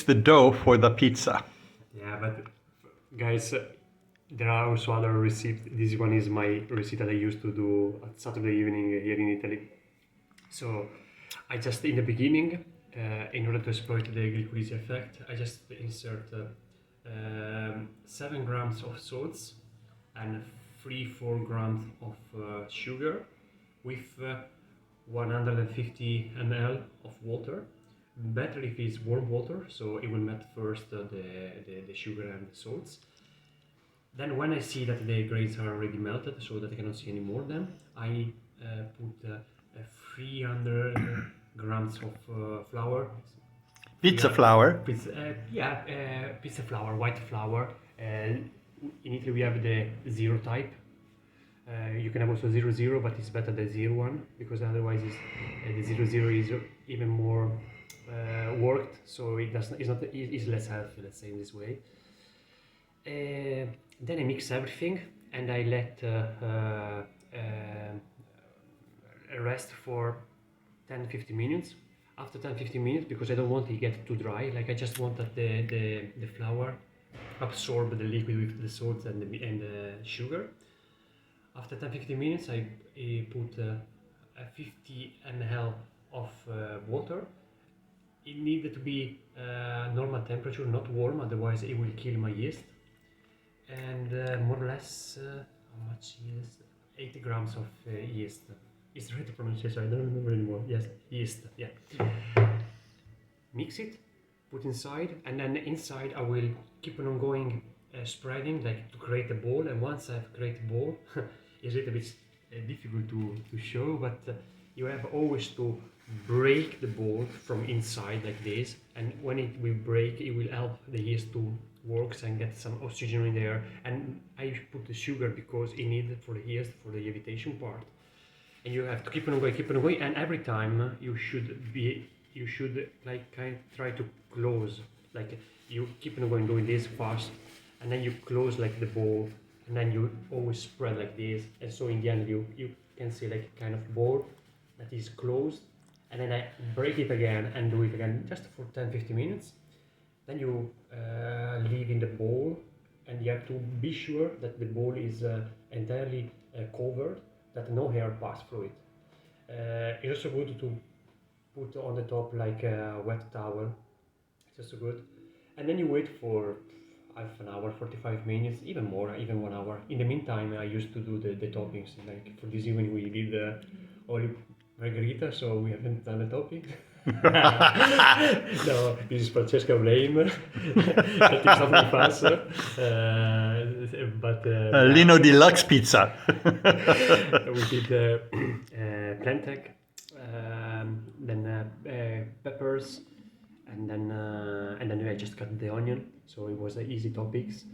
the dough for the pizza. Yeah, but guys, there are also other recipes. This one is my recipe that I used to do at Saturday evening here in Italy. So I just, in the beginning, in order to exploit the glycolysis effect, I just insert 7 grams of salts and 3-4 grams of sugar with 150 ml of water. Better if it's warm water, so it will melt first the sugar and the salts. Then when I see that the grains are already melted, so that I cannot see any more of them, I put 300 grams of flour. Pizza flour. Pizza flour, white flour. In Italy we have the 0 type. You can have also 00, but it's better the 01 because otherwise the 00 is even more worked, so it's less healthy, let's say, in this way. Then I mix everything and I let rest for 10-15 minutes. After 10-15 minutes, because I don't want it to get too dry, like I just want that the flour absorb the liquid with the salt and the sugar. After 10-15 minutes, I put 50 ml of water. It needed to be normal temperature, not warm, otherwise it will kill my yeast. And more or less, how much yeast? 80 grams of yeast. Is the right pronunciation? I don't remember anymore. Yes, yeast. Yeah. Mix it, put inside, and then inside I will keep on going, spreading, like to create a ball. And once I've created a ball, it's a little bit difficult to show, but you have always to break the ball from inside like this, and when it will break, it will help the yeast to work and get some oxygen in there. And I put the sugar because it needed for the yeast for the levitation part. And you have to keep on going, and every time you should like kind of try to close, like you keep on going doing this fast, and then you close like the ball, and then you always spread like this, and so in the end you can see like a kind of ball that is closed, and then I break it again and do it again just for 10-15 minutes. Then you leave in the bowl, and you have to be sure that the bowl is entirely covered, that no air pass through it. It's also good to put on the top like a wet towel, it's also good. And then you wait for half an hour, 45 minutes, even more, even 1 hour. In the meantime, I used to do the toppings. Like for this evening, we did olive margarita, so we haven't done the topping. No, this is Francesca blame. That is something fast. But Lino deluxe pizza. we did plantain, then peppers, and then I just cut the onion, so it was easy toppings.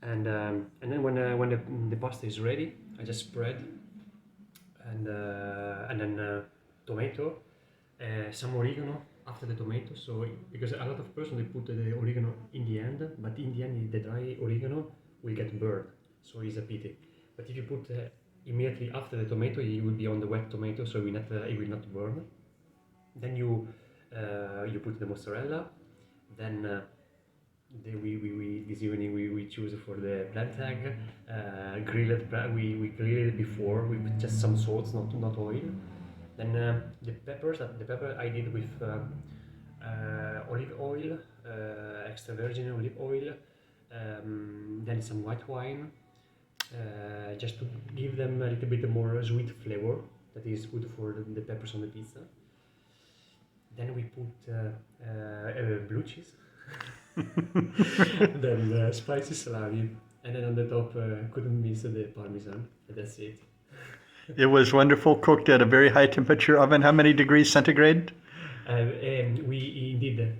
And then when the pasta is ready, I just spread, and then tomato, some oregano after the tomato. So because a lot of person they put the oregano in the end, but in the end the dry oregano will get burned, so it's a pity. But if you put immediately after the tomato, it will be on the wet tomato, so it will not burn. Then you put the mozzarella. Then this evening we choose for the plantain grilled. We grill it before with just some salt, not oil. Then the pepper I did with olive oil, extra virgin olive oil. Then some white wine, just to give them a little bit more sweet flavor that is good for the peppers on the pizza. Then we put blue cheese, then spicy salami, and then on the top couldn't miss the parmesan. And that's it. It was wonderful, cooked at a very high temperature oven. How many degrees centigrade? We indeed.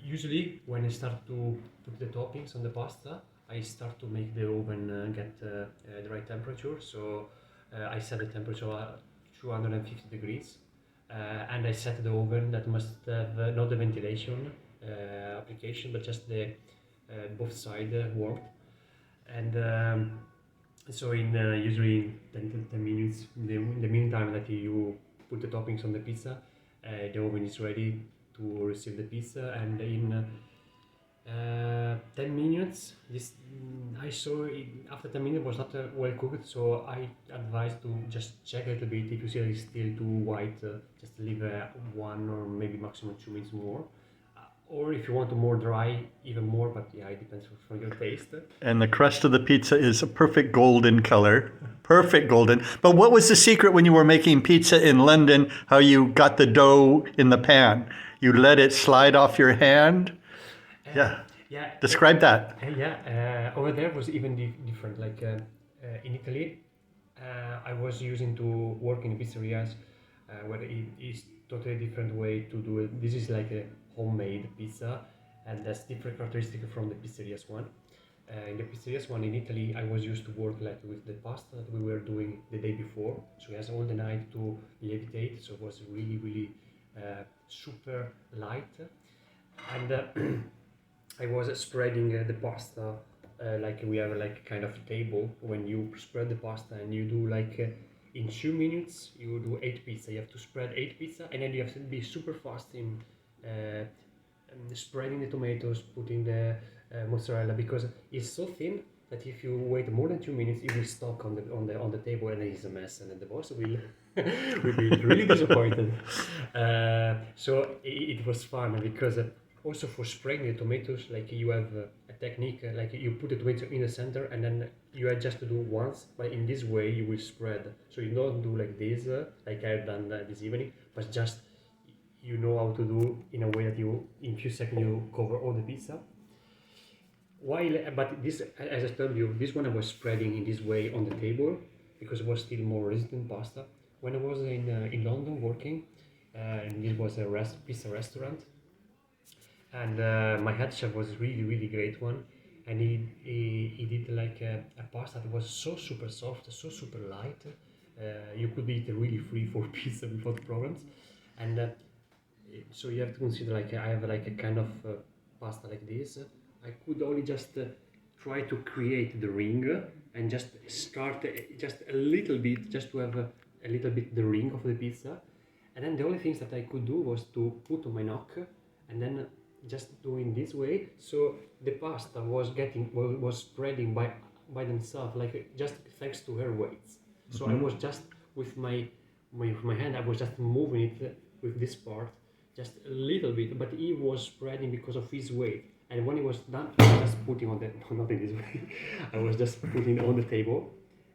Usually, when I start to put the toppings on the pasta, I start to make the oven get the right temperature. So I set the temperature at 250 degrees, and I set the oven that must have not the ventilation application, but just the both sides warmed. And so in usually 10 to 10 minutes, in the meantime that you put the toppings on the pizza, the oven is ready to receive the pizza, and in 10 minutes, I saw it after 10 minutes was not well cooked, so I advise to just check a little bit. If you see it's still too white, just leave 1 or maybe maximum 2 minutes more. Or if you want to more dry, even more, but yeah, it depends from your taste. And the crust of the pizza is a perfect golden color. Perfect golden. But what was the secret when you were making pizza in London, how you got the dough in the pan? You let it slide off your hand? Yeah. Yeah. Describe that. Yeah. Over there was even different. Like in Italy, I was using to work in pizzerias where it is totally different way to do it. This is like a homemade pizza, and that's different characteristic from the pizzerias one. In the pizzerias one in Italy, I was used to work like with the pasta that we were doing the day before, so we had all the night to levitate. So it was really super light, and I was spreading the pasta like we have like kind of table. When you spread the pasta and you do like in 2 minutes you do 8 pizza. You have to spread 8 pizza, and then you have to be super fast in spreading the tomatoes, putting the mozzarella, because it's so thin that if you wait more than 2 minutes, it will stuck on the table, and it's a mess, and then the boss will will be really disappointed. So it was fun because. Also for spreading the tomatoes, like you have a technique, like you put the tomato in the center and then you have just to do once, but in this way you will spread. So you don't do like this, like I've done this evening, but just you know how to do in a way that you, in few seconds, you cover all the pizza. But this, as I told you, this one I was spreading in this way on the table because it was still more resistant pasta. When I was in London working, and it was a pizza restaurant, and my head chef was really great one, and he did like a pasta that was so super soft, so super light. You could eat really 3-4 pieces without problems, and so you have to consider like I have like a kind of pasta like this. I could only just try to create the ring and just start just a little bit, just to have a little bit the ring of the pizza, and then the only things that I could do was to put on my knock and then just doing this way, so the pasta was spreading by themselves, like just thanks to her weights. So I was just with my hand, I was just moving it with this part just a little bit, but he was spreading because of his weight. And when it was done, I was just putting on the not in this way. I was just putting on the table,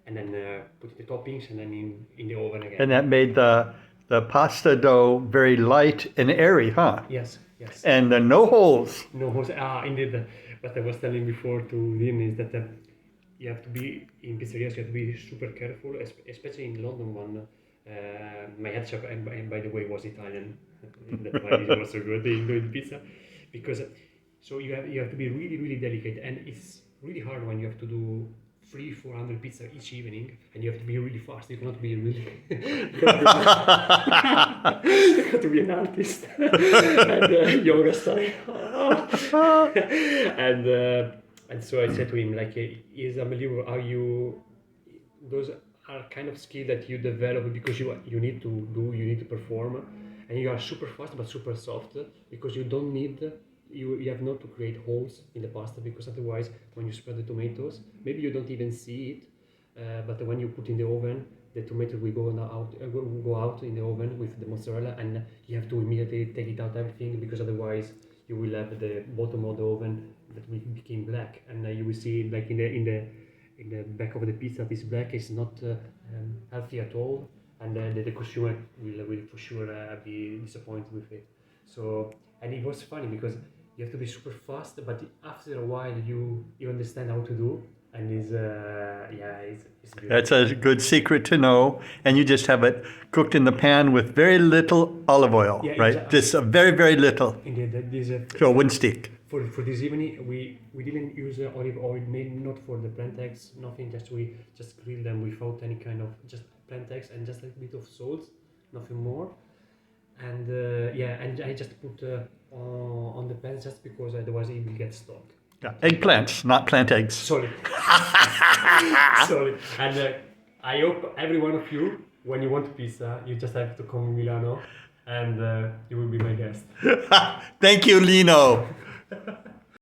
and then putting the toppings, and then in the oven again. And that made the pasta dough very light and airy, huh? Yes. And no holes. No holes. Indeed. What I was telling before to Lino is that you have to be in pizzerias. You have to be super careful, especially in London one. My head chef, and by the way, was Italian. That's why it was so good in doing pizza, because so you have to be really delicate, and it's really hard when you have to do 300-400 pizza each evening, and you have to be really fast. You cannot be really. You have to be an artist and yoga style. And so I said to him, like, it's unbelievable how those are kind of skill that you develop because you need to perform, and you are super fast but super soft because you don't need. You have not to create holes in the pasta, because otherwise when you spread the tomatoes, maybe you don't even see it, but when you put in the oven, the tomato will go out in the oven with the mozzarella, and you have to immediately take it out everything, because otherwise you will have the bottom of the oven that will become black, and you will see like in the back of the pizza, this black is not healthy at all, and the consumer will for sure be disappointed with it. So, and it was funny because you have to be super fast, but after a while you understand how to do, and it's beautiful. That's a good secret to know. And you just have it cooked in the pan with very little olive oil, Yeah, right? exactly. Just very little. Indeed, So it wouldn't stick. For this evening, we didn't use olive oil, made not for the plantains, nothing. We just grill them without any kind of just plantains and just a bit of salt, nothing more. And and I just put on the pan just because otherwise it will get stuck. Yeah. Eggplants, not plant eggs. Sorry. Sorry. And I hope every one of you, when you want pizza, you just have to come to Milano and you will be my guest. Thank you, Lino.